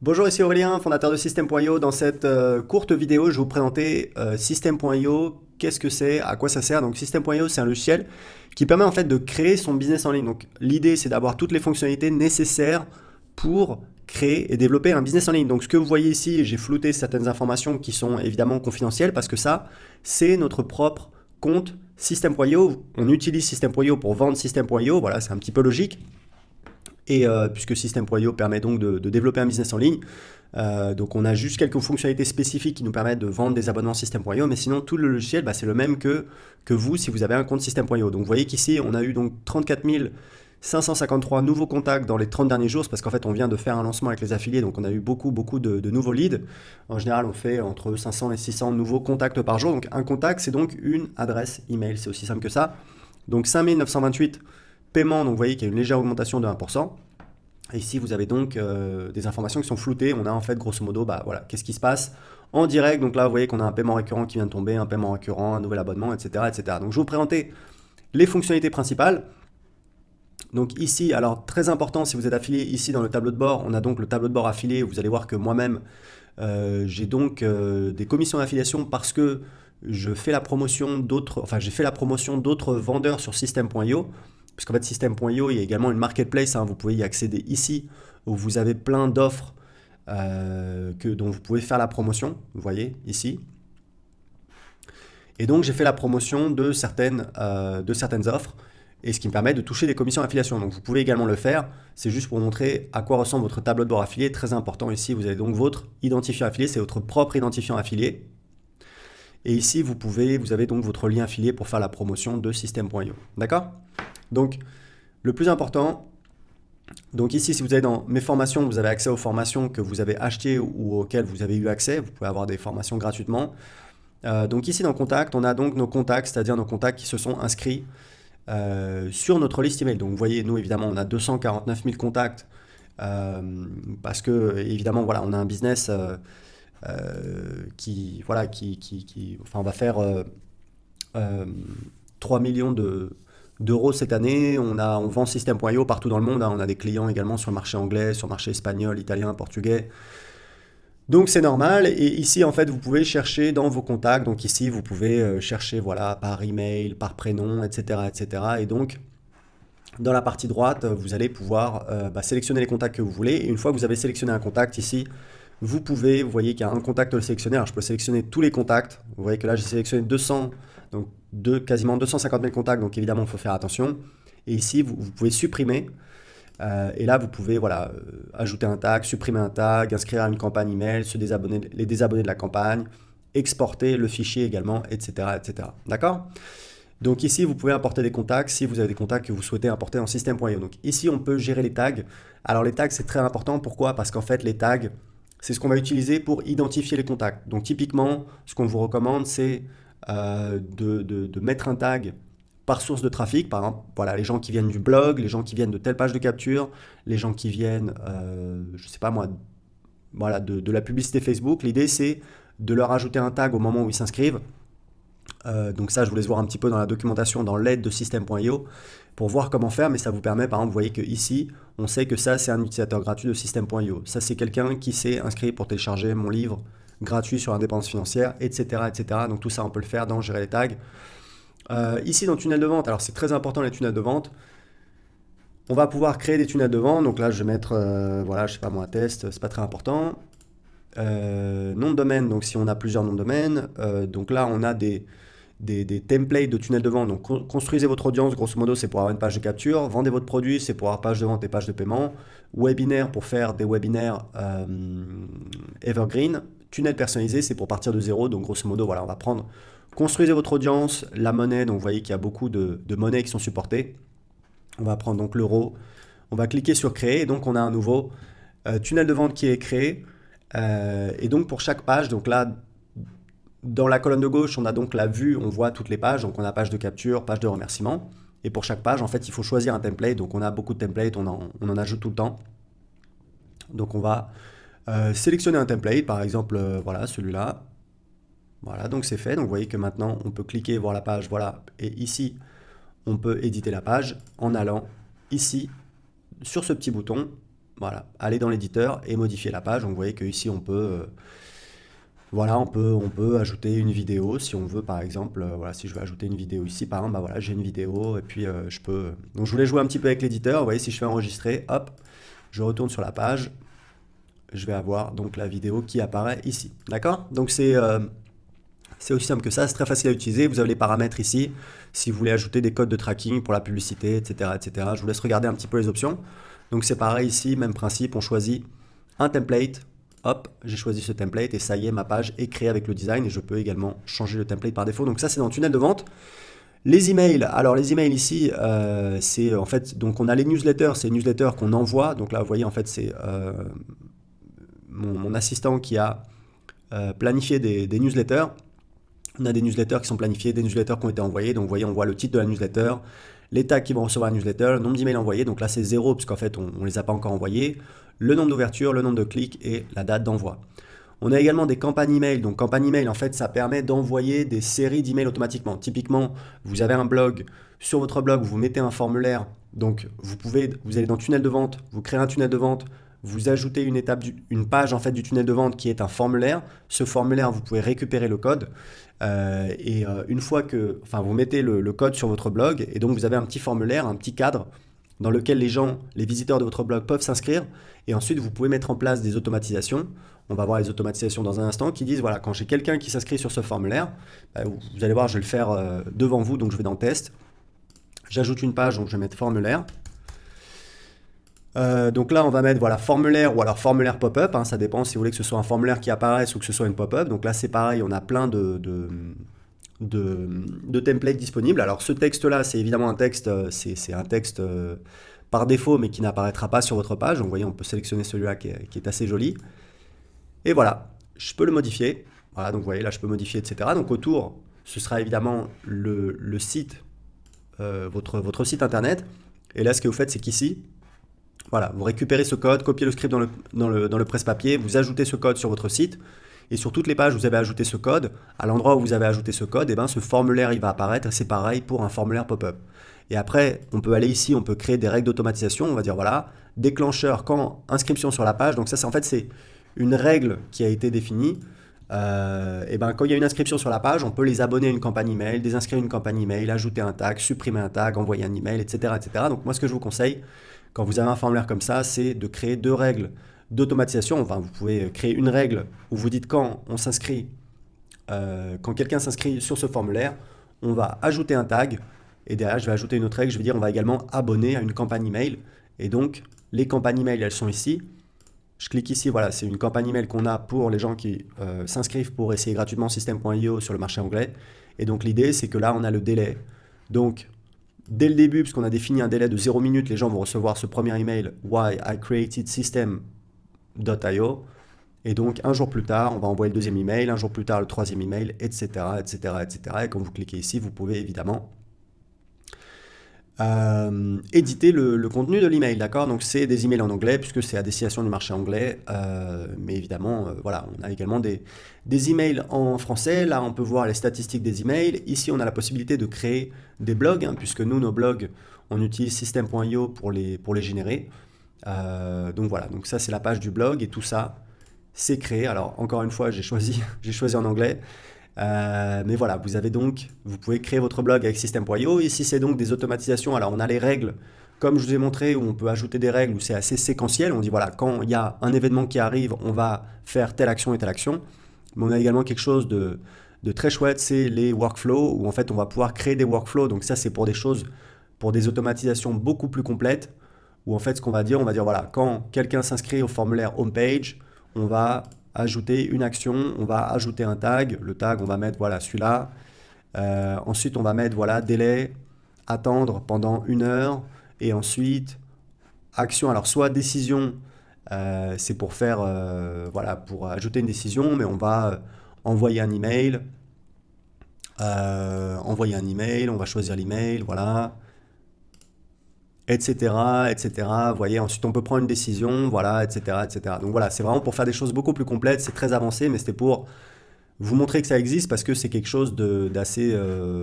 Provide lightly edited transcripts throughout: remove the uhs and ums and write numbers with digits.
Bonjour, ici Aurélien, fondateur de System.io. Dans cette courte vidéo, je vais vous présenter System.io, qu'est-ce que c'est, à quoi ça sert. Donc System.io, c'est un logiciel qui permet en fait de créer son business en ligne. Donc l'idée, c'est d'avoir toutes les fonctionnalités nécessaires pour créer et développer un business en ligne. Donc ce que vous voyez ici, j'ai flouté certaines informations qui sont évidemment confidentielles parce que ça, c'est notre propre compte System.io. On utilise System.io pour vendre System.io, voilà, c'est un petit peu logique. Et puisque System.io permet donc de développer un business en ligne, donc on a juste quelques fonctionnalités spécifiques qui nous permettent de vendre des abonnements System.io, mais sinon tout le logiciel, bah, c'est le même que vous si vous avez un compte System.io. Donc vous voyez qu'ici on a eu donc 34 553 nouveaux contacts dans les 30 derniers jours, c'est parce qu'en fait on vient de faire un lancement avec les affiliés, donc on a eu beaucoup de nouveaux leads. En général on fait entre 500 et 600 nouveaux contacts par jour, donc un contact c'est donc une adresse email, c'est aussi simple que ça. Donc 5928 paiements, donc vous voyez qu'il y a une légère augmentation de 1%. Et ici, vous avez donc des informations qui sont floutées. On a en fait, grosso modo, bah, voilà, qu'est-ce qui se passe en direct. Donc là, vous voyez qu'on a un paiement récurrent qui vient de tomber, un paiement récurrent, un nouvel abonnement, etc., etc. Donc je vais vous présenter les fonctionnalités principales. Donc ici, alors très important, si vous êtes affilié ici dans le tableau de bord, on a donc le tableau de bord affilié. Vous allez voir que moi-même, j'ai donc des commissions d'affiliation parce que je fais la promotion d'autres, enfin j'ai fait la promotion d'autres vendeurs sur System.io. Puisqu'en fait, System.io, il y a également une marketplace, hein, vous pouvez y accéder ici, où vous avez plein d'offres dont vous pouvez faire la promotion, vous voyez ici. Et donc, j'ai fait la promotion de certaines offres, et ce qui me permet de toucher des commissions d'affiliation. Donc, vous pouvez également le faire, c'est juste pour montrer à quoi ressemble votre tableau de bord affilié. Très important ici, vous avez donc votre identifiant affilié, c'est votre propre identifiant affilié. Et ici, vous avez donc votre lien affilié pour faire la promotion de System.io. D'accord? Donc, le plus important, donc ici, si vous allez dans mes formations, vous avez accès aux formations que vous avez achetées ou auxquelles vous avez eu accès. Vous pouvez avoir des formations gratuitement. Donc ici, dans Contact, on a donc nos contacts, c'est-à-dire nos contacts qui se sont inscrits sur notre liste email. Donc vous voyez, nous, évidemment, on a 249 000 contacts parce que, évidemment, voilà, on a un business enfin, on va faire 3 millions d'euros cette année. On vend System.io partout dans le monde, hein. On a des clients également sur le marché anglais, sur le marché espagnol, italien, portugais. Donc c'est normal. Et ici, en fait, vous pouvez chercher dans vos contacts. Donc ici, vous pouvez chercher voilà, par email, par prénom, etc., etc. Et donc, dans la partie droite, vous allez pouvoir sélectionner les contacts que vous voulez. Et une fois que vous avez sélectionné un contact ici, vous voyez qu'il y a un contact sélectionné. Alors je peux sélectionner tous les contacts. Vous voyez que là, j'ai sélectionné 200, donc quasiment 250 000 contacts. Donc évidemment, il faut faire attention. Et ici, vous pouvez supprimer. Et là, vous pouvez voilà, ajouter un tag, supprimer un tag, inscrire à une campagne email, les désabonner de la campagne, exporter le fichier également, etc., etc. D'accord? Donc ici, vous pouvez importer des contacts si vous avez des contacts que vous souhaitez importer en System.io. Donc ici, on peut gérer les tags. Alors les tags, c'est très important. Pourquoi? Parce qu'en fait, les tags, c'est ce qu'on va utiliser pour identifier les contacts. Donc typiquement, ce qu'on vous recommande, c'est de mettre un tag par source de trafic. Par exemple, voilà, les gens qui viennent du blog, les gens qui viennent de telle page de capture, les gens qui viennent, je ne sais pas moi, voilà, de la publicité Facebook. L'idée, c'est de leur ajouter un tag au moment où ils s'inscrivent. Donc ça, je vous laisse voir un petit peu dans la documentation, dans l'aide de System.io, pour voir comment faire, mais ça vous permet, par exemple, vous voyez que ici, on sait que ça, c'est un utilisateur gratuit de System.io. Ça, c'est quelqu'un qui s'est inscrit pour télécharger mon livre gratuit sur l'indépendance financière, etc., etc. Donc tout ça, on peut le faire dans Gérer les tags. Ici, dans Tunnel de vente, alors c'est très important les tunnels de vente. On va pouvoir créer des tunnels de vente. Donc là, je vais mettre, voilà, je sais pas moi, test, c'est pas très important. Nom de domaine, donc si on a plusieurs noms de domaine. Donc là, on a des templates de tunnels de vente. Donc construisez votre audience, grosso modo, c'est pour avoir une page de capture. Vendez votre produit, c'est pour avoir page de vente et page de paiement. Webinaire pour faire des webinaires evergreen. Tunnel personnalisé, c'est pour partir de zéro. Donc grosso modo, voilà, on va prendre, construisez votre audience, la monnaie. Donc vous voyez qu'il y a beaucoup de monnaies qui sont supportées. On va prendre donc l'euro. On va cliquer sur créer. Et donc on a un nouveau tunnel de vente qui est créé. Et donc pour chaque page, donc là, dans la colonne de gauche, on a donc la vue, on voit toutes les pages. Donc on a page de capture, page de remerciement. Et pour chaque page, en fait, il faut choisir un template. Donc on a beaucoup de templates, on en ajoute tout le temps. Donc on va sélectionner un template, par exemple, voilà, celui-là. Voilà, donc c'est fait. Donc vous voyez que maintenant, on peut cliquer, voir la page, voilà. Et ici, on peut éditer la page en allant ici, sur ce petit bouton. voilà, aller dans l'éditeur et modifier la page. Donc vous voyez qu'ici on peut, voilà, on peut ajouter une vidéo si on veut par exemple. Voilà, si je veux ajouter une vidéo ici par exemple, bah voilà, j'ai une vidéo et puis je peux. Donc je voulais jouer un petit peu avec l'éditeur. Vous voyez, si je fais enregistrer, hop, je retourne sur la page, je vais avoir donc la vidéo qui apparaît ici. D'accord? Donc c'est aussi simple que ça, c'est très facile à utiliser. Vous avez les paramètres ici, si vous voulez ajouter des codes de tracking pour la publicité, etc., etc. Je vous laisse regarder un petit peu les options. Donc c'est pareil ici, même principe, on choisit un template. Hop, j'ai choisi ce template et ça y est, ma page est créée avec le design et je peux également changer le template par défaut. Donc ça, c'est dans le tunnel de vente. Les emails, alors les emails ici, c'est en fait, donc on a les newsletters, c'est les newsletters qu'on envoie. Donc là, vous voyez, en fait, c'est mon assistant qui a planifié des newsletters. On a des newsletters qui sont planifiés, des newsletters qui ont été envoyés. Donc vous voyez, on voit le titre de la newsletter, les tags qui vont recevoir la newsletter, le nombre d'emails envoyés. Donc là, c'est 0 parce qu'en fait, on ne les a pas encore envoyés. Le nombre d'ouvertures, le nombre de clics et la date d'envoi. On a également des campagnes email. Donc campagne email, en fait, ça permet d'envoyer des séries d'emails automatiquement. Typiquement, vous avez un blog. Sur votre blog, vous mettez un formulaire. Donc vous allez dans tunnel de vente, vous créez un tunnel de vente, vous ajoutez une page en fait du tunnel de vente qui est un formulaire. Ce formulaire, vous pouvez récupérer le code. Une fois que, enfin, vous mettez le code sur votre blog et donc vous avez un petit formulaire, un petit cadre dans lequel les visiteurs de votre blog peuvent s'inscrire et ensuite vous pouvez mettre en place des automatisations. On va voir les automatisations dans un instant qui disent voilà, quand j'ai quelqu'un qui s'inscrit sur ce formulaire, vous allez voir, je vais le faire devant vous, donc je vais dans test. J'ajoute une page, donc je vais mettre formulaire. Donc là, on va mettre voilà, formulaire ou alors formulaire pop-up. Ça dépend si vous voulez que ce soit un formulaire qui apparaisse ou que ce soit une pop-up. Donc là, c'est pareil, on a plein de templates disponibles. Alors ce texte-là, c'est évidemment un texte, c'est un texte par défaut, mais qui n'apparaîtra pas sur votre page. Donc vous voyez, on peut sélectionner celui-là qui est assez joli. Et voilà, je peux le modifier. Voilà, donc vous voyez, là, je peux modifier, etc. Donc autour, ce sera évidemment le site, votre site internet. Et là, ce que vous faites, c'est qu'ici, voilà, vous récupérez ce code, copiez le script dans le presse-papier, vous ajoutez ce code sur votre site, et sur toutes les pages où vous avez ajouté ce code, à l'endroit où vous avez ajouté ce code, et ben, ce formulaire il va apparaître, et c'est pareil pour un formulaire pop-up. Et après, on peut aller ici, on peut créer des règles d'automatisation, on va dire voilà, déclencheur quand inscription sur la page, donc ça, en fait, c'est une règle qui a été définie. Et ben, quand il y a une inscription sur la page, on peut les abonner à une campagne email, désinscrire une campagne email, ajouter un tag, supprimer un tag, envoyer un email, etc., etc. Donc moi, ce que je vous conseille, quand vous avez un formulaire comme ça, c'est de créer 2 règles d'automatisation. Enfin, vous pouvez créer une règle où vous dites quand on s'inscrit, quand quelqu'un s'inscrit sur ce formulaire, on va ajouter un tag. Et derrière, je vais ajouter une autre règle. Je vais dire on va également abonner à une campagne email. Et donc, les campagnes email, elles sont ici. Je clique ici, voilà, c'est une campagne email qu'on a pour les gens qui s'inscrivent pour essayer gratuitement System.io sur le marché anglais. Et donc, l'idée, c'est que là, on a le délai. Donc, dès le début, puisqu'on a défini un délai de 0 minutes, les gens vont recevoir ce premier email Why I created system.io. Et donc, un jour plus tard, on va envoyer le deuxième email, un jour plus tard, le troisième email, etc., etc., etc. Et quand vous cliquez ici, vous pouvez évidemment éditer le contenu de l'email, d'accord? Donc, c'est des emails en anglais, puisque c'est à destination du marché anglais. Mais évidemment, voilà, on a également des emails en français. Là, on peut voir les statistiques des emails. Ici, on a la possibilité de créer des blogs, puisque nous, nos blogs, on utilise System.io pour les générer. Donc voilà, donc ça, c'est la page du blog et tout ça, c'est créé. Alors, encore une fois, j'ai choisi en anglais. Mais voilà, vous pouvez créer votre blog avec System.io. Ici, c'est donc des automatisations. Alors, on a les règles, comme je vous ai montré, où on peut ajouter des règles, où c'est assez séquentiel. On dit, voilà, quand il y a un événement qui arrive, on va faire telle action et telle action. Mais on a également quelque chose de très chouette, c'est les workflows, où en fait, on va pouvoir créer des workflows. Donc ça, c'est pour des automatisations beaucoup plus complètes, où en fait, ce qu'on va dire, voilà, quand quelqu'un s'inscrit au formulaire homepage, on va ajouter une action, on va ajouter un tag. Le tag, on va mettre, voilà, celui-là. Ensuite, on va mettre, voilà, délai, attendre pendant 1 heure. Et ensuite, action. Alors, soit décision, c'est pour faire, voilà, pour ajouter une décision, mais on va envoyer un email. On va choisir l'email, voilà. Etc., etc. Vous voyez, ensuite on peut prendre une décision, voilà, etc., etc. Donc voilà, c'est vraiment pour faire des choses beaucoup plus complètes, c'est très avancé, mais c'était pour vous montrer que ça existe parce que c'est quelque chose d'assez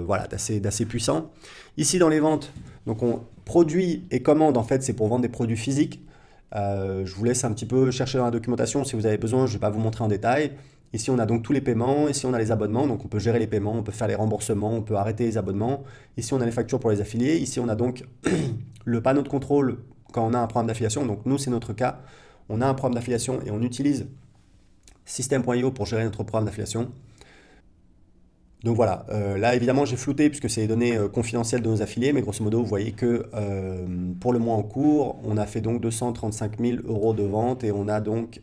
voilà, d'assez puissant. Ici dans les ventes, donc on produit et commande, en fait, c'est pour vendre des produits physiques. Je vous laisse un petit peu chercher dans la documentation si vous avez besoin, je ne vais pas vous montrer en détail. Ici, on a donc tous les paiements, ici on a les abonnements, donc on peut gérer les paiements, on peut faire les remboursements, on peut arrêter les abonnements. Ici, on a les factures pour les affiliés. Ici, on a donc le panneau de contrôle quand on a un programme d'affiliation. Donc nous, c'est notre cas. On a un programme d'affiliation et on utilise System.io pour gérer notre programme d'affiliation. Donc voilà, là évidemment j'ai flouté puisque c'est les données confidentielles de nos affiliés, mais grosso modo vous voyez que pour le mois en cours, on a fait donc 235 000 € de vente et on a donc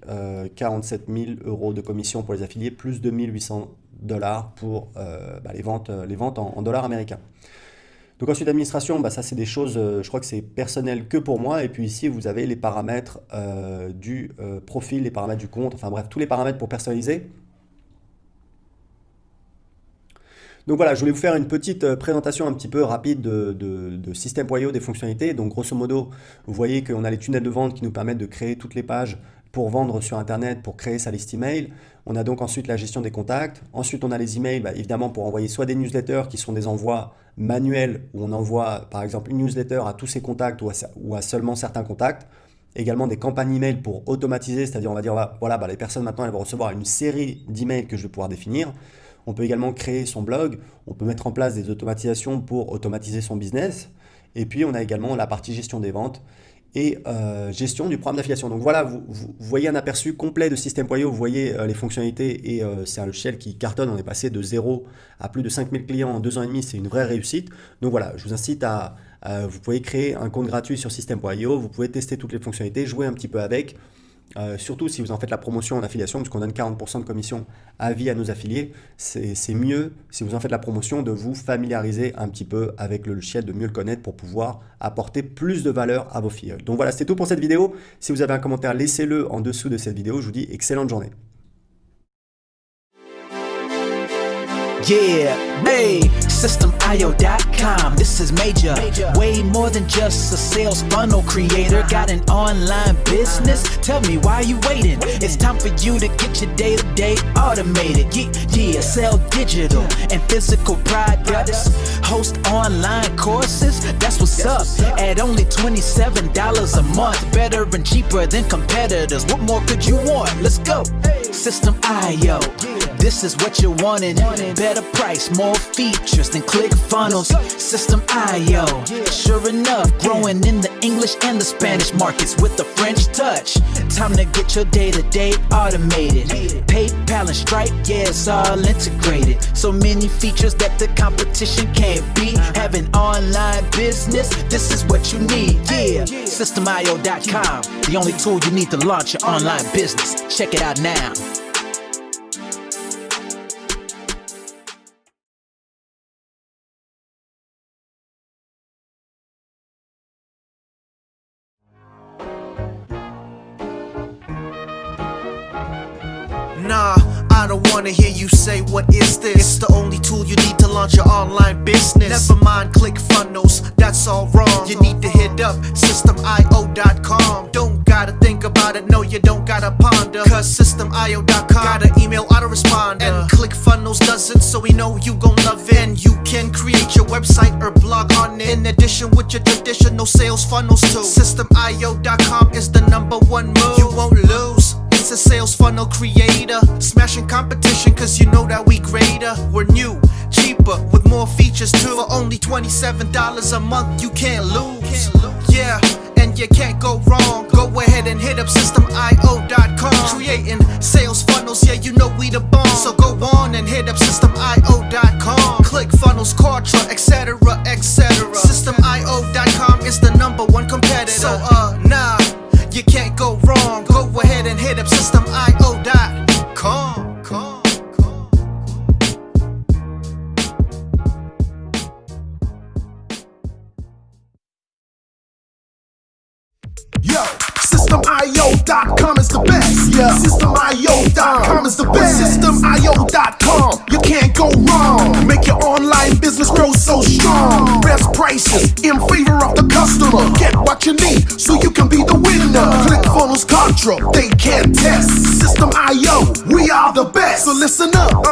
47 000 € de commission pour les affiliés, plus 2 800 $ pour les ventes en dollars américains. Donc ensuite administration, ça c'est des choses, je crois que c'est personnel que pour moi, et puis ici vous avez les paramètres du profil, les paramètres du compte, enfin bref, tous les paramètres pour personnaliser. Donc voilà, je voulais vous faire une petite présentation un petit peu rapide de System.io, des fonctionnalités. Donc grosso modo, vous voyez qu'on a les tunnels de vente qui nous permettent de créer toutes les pages pour vendre sur Internet, pour créer sa liste email. On a donc ensuite la gestion des contacts. Ensuite, on a les emails, évidemment, pour envoyer soit des newsletters qui sont des envois manuels, où on envoie par exemple une newsletter à tous ses contacts ou à seulement certains contacts. Également des campagnes email pour automatiser, c'est-à-dire on va dire, voilà, les personnes maintenant elles vont recevoir une série d'emails que je vais pouvoir définir. On peut également créer son blog, on peut mettre en place des automatisations pour automatiser son business. Et puis on a également la partie gestion des ventes et gestion du programme d'affiliation. Donc voilà, vous voyez un aperçu complet de System.io, vous voyez les fonctionnalités et c'est un logiciel qui cartonne. On est passé de 0 à plus de 5000 clients en 2 ans et demi, c'est une vraie réussite. Donc voilà, je vous incite vous pouvez créer un compte gratuit sur System.io, vous pouvez tester toutes les fonctionnalités, jouer un petit peu avec. Surtout si vous en faites la promotion en affiliation, puisqu'on donne 40% de commission à vie à nos affiliés, c'est mieux si vous en faites la promotion de vous familiariser un petit peu avec le logiciel, de mieux le connaître pour pouvoir apporter plus de valeur à vos filles. Donc voilà, c'est tout pour cette vidéo. Si vous avez un commentaire, laissez-le en dessous de cette vidéo. Je vous dis excellente journée. Yeah, hey, System.io.com, this is major. Way more than just a sales funnel creator. Got an online business? Tell me why you waiting. It's time for you to get your day-to-day automated. Yeah, sell digital and physical products. Host online courses, that's what's up. At only $27 a month. Better and cheaper than competitors. What more could you want? Let's go. System.io, this is what you're wanting. Better price, more features than ClickFunnels. System.io, sure enough, growing in the English and the Spanish markets with the French touch. Time to get your day-to-day automated. PayPal and Stripe, yeah, it's all integrated. So many features that the competition can't beat. Have an online business, this is what you need. Yeah, System.io.com, the only tool you need to launch your online business. Check it out now. Nah, I don't wanna hear you say what is this. It's the only tool you need to launch your online business. Never mind ClickFunnels, that's all wrong. You need to hit up System.io.com. Don't gotta think about it, no you don't gotta ponder. Cause System.io.com got an email autoresponder. And ClickFunnels doesn't, so we know you gon' love it. And you can create your website or blog on it. In addition with your traditional sales funnels too. System.io.com is the #1 move. You won't lose. It's a sales funnel creator, smashing competition cause you know that we greater. We're new, cheaper, with more features too. For only $27 a month, you can't lose. Yeah, and you can't go wrong. Go ahead and hit up System.io.com. Creating sales funnels, yeah, you know we the bomb. So go on and hit up System.io.com. ClickFunnels, Kartra, etc, etc. System.io.com is the #1 competitor. So nah, you can't go wrong. Go ahead and hit up System.io.com. Yo, System.io.com is the best. Yeah, System.io.com is the best. System.io.com, you can't go wrong. Make your online business grow so strong. Best prices in favor of the customer. Get what you need so you can be the winner. ClickFunnels, Kartra, they can't test. System.io, we are the best. So listen up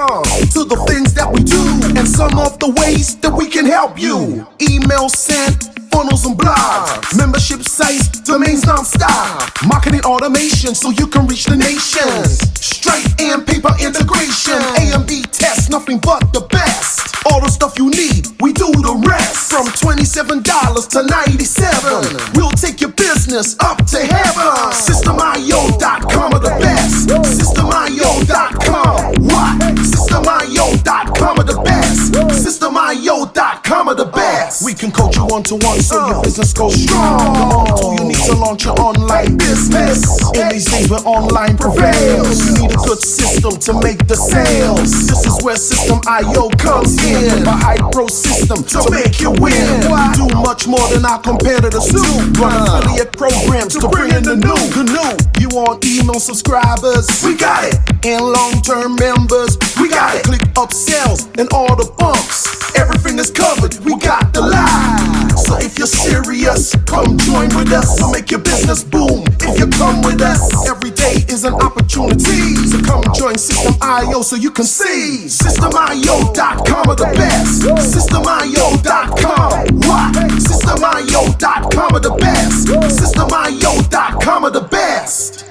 to the things that we do and some of the ways that we can help you. Email sent, funnels and blogs, membership sites, domains non-stop, marketing automation so you can reach the nations. Straight and paper integration, A and B tests, nothing but the best. All the stuff you need, we do the rest. From $27 to $97, we'll take your business up to heaven. SystemIO.com are the best. SystemIO.com. What? SystemIO.com are the best. SystemIO.com are the best. We can coach you one-to-one so your business goes strong. The only tool you need to launch your online business. In these days where online prevails, you need a good system to make the sales. This is where System.io comes in. A high-pro system to make you win. Do much more than our competitors do. Run affiliate programs to bring in the new. You want email subscribers? We got it. And long-term members? We got it. Click upsells and all the bumps. Everything is covered. We got the line. So if you're serious, come join with us. We'll make your business boom. If you come with us, every day is an opportunity. So come join System.io so you can see. SystemIO.com are the best. SystemIO.com. What? SystemIO.com are the best. SystemIO.com are the best.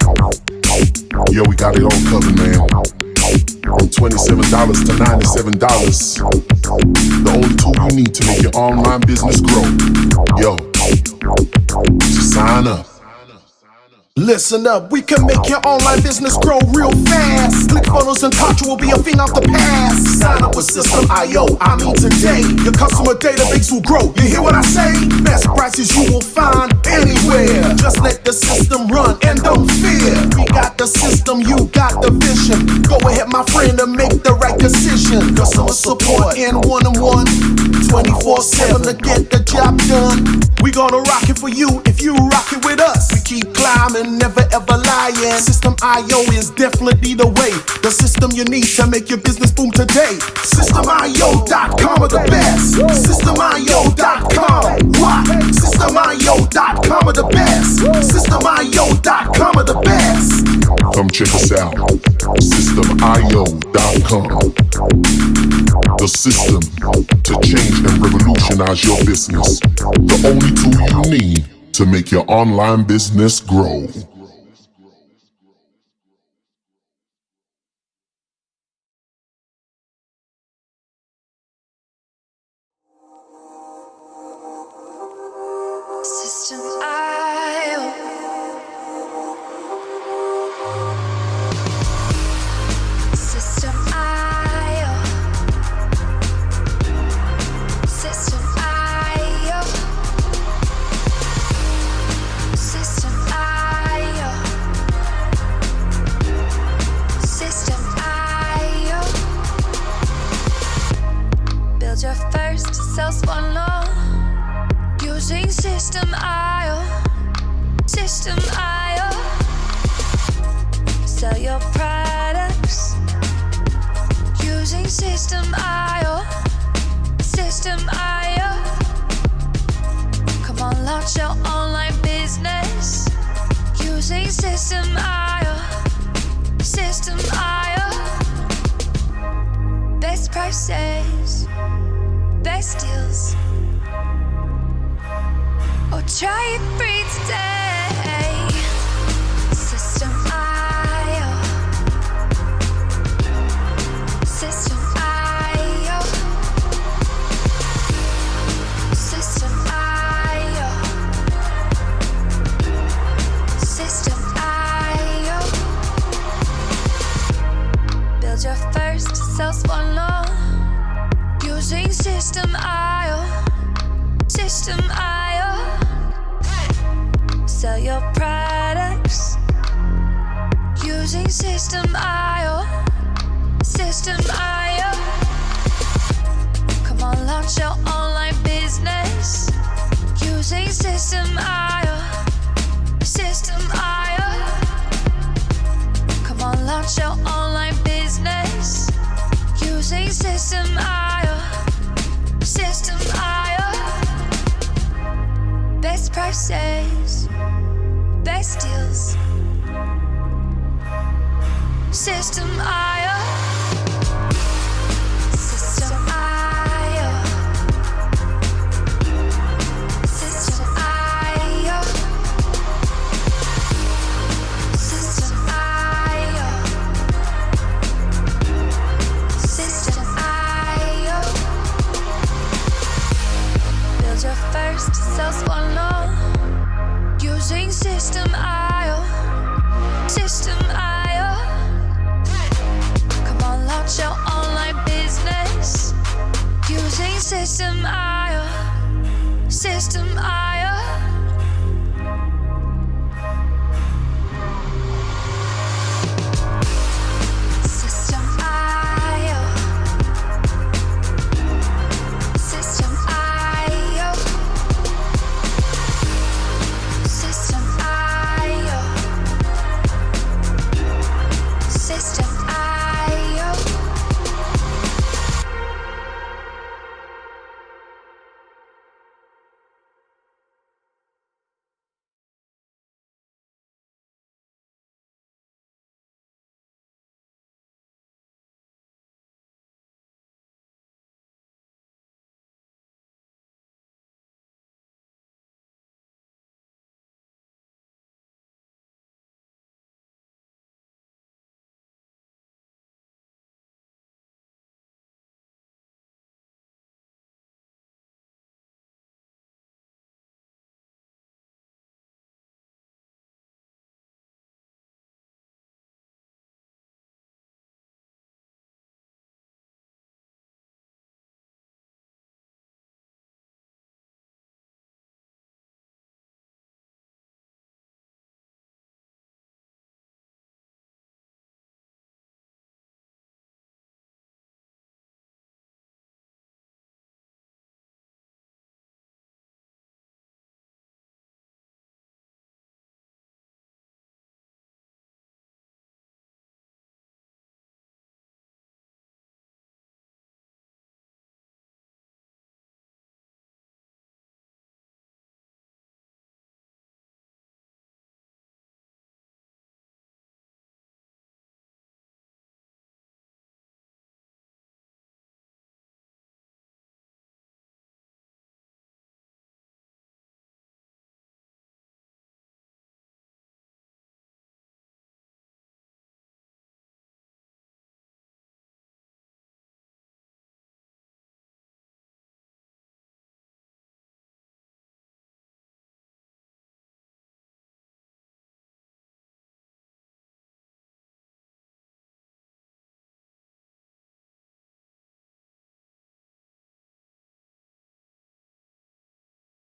Yo, we got it all covered, man. From $27 to $97. The only tool you need to make your online business grow. Yo, just sign up. Listen up, we can make your online business grow real fast. Click funnels and culture will be a thing of the past. Sign up with System.io, I mean today. Your customer database will grow, you hear what I say? Best prices you will find anywhere. Just let the system run and don't fear. We got the system, you got the vision. Go ahead my friend and make the right decision. Customer support and one-on-one, 24/7 to get the job done. We gonna rock it for you if you rock it with us. We keep climbing, never ever lying. System.io is definitely the way. The system you need to make your business boom today. SystemIO.com are the best. SystemIO.com. What? SystemIO.com are the best. SystemIO.com are the best. Come check us out. SystemIO.com. The system to change and revolutionize your business. The only tool you need to make your online business grow. System.io. System.io. System.io. System.io. System.io. Build your first sales funnel using System.io. System.io. Sell your products using System.io. System.io. Come on, launch your online business using System.io. System.io. Best prices, best deals. Or try it free today. System.io. System.io. System.io. System.io. Build your first sales funnel using System.io. System.io. Sell your products using System.io. System.io. Come on, launch your online business using System.io. System.io. Come on, launch your online business using System.io. System.io. Best prices, best deals. System.io.